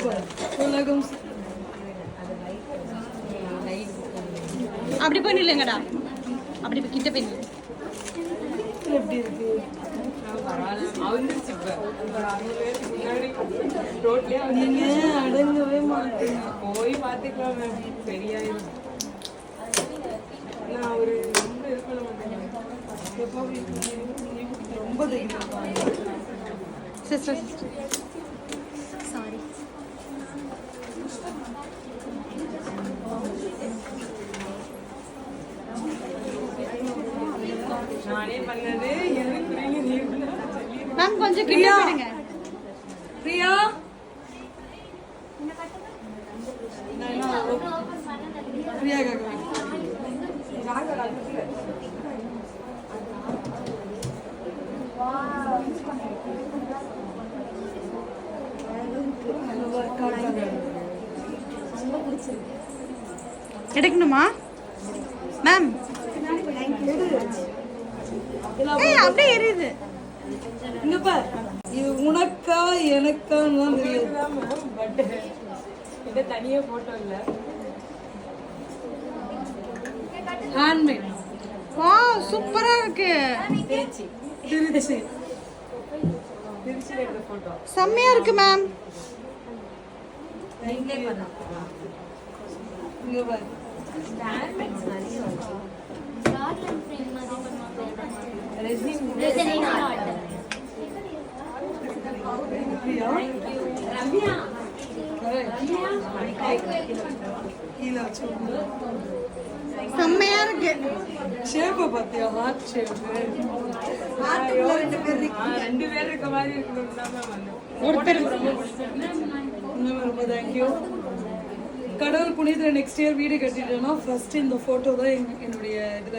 Super. உலகம் அப்படி போய் நில்லுங்கடா. அப்படி கிட்ட போய் நில்லு. எப்படி இருக்கு? நீங்க அடங்கவே மாட்டீங்க. போய் பார்த்துக்கலாம் சரியாயிரும். நான் ஒரு ரொம்ப இருக்க மாட்டேன். ரொம்ப தைரியம். Sister sorry. நானே பண்ணது எனக்கு மேம் கொஞ்சம் கிட்ட போடுங்க. பிரியா பிரியா எடுக்கணுமா மேம்? அப்படியே எரியுது. இங்க பார், இது உனக்கா எனக்கான்னு தான் தெரியாது. பட் இதை தனியா போட்டோ இல்ல. ஹேண்ட்மேட். வா சூப்பரா இருக்கு. திருச்சி திருச்சி திருச்சியில எடுத்த போட்டோ. செம்மையா இருக்கு மேம். நீங்களே பண்ணலாம். இங்க பார். கார்டன் ஃப்ரேம் மாதிரி பண்ணுவாங்க. Resin resin art. Priya Ramya கீழே வச்சு செம்மையா இருக்கு. ஷேப்பை பார்த்தியா? Heart shape. ரெண்டு பேர் இருக்க மாதிரி இருக்கணும் தான் வந்தோம். ஒருத்தர் ரொம்ப தேங்க்யூ. கடவுள் புனிதரை நெக்ஸ்ட் இயர் வீடு கட்டிட்டோன்னா ஃபர்ஸ்ட் இந்த ஃபோட்டோ தான் என்னுடைய இதில்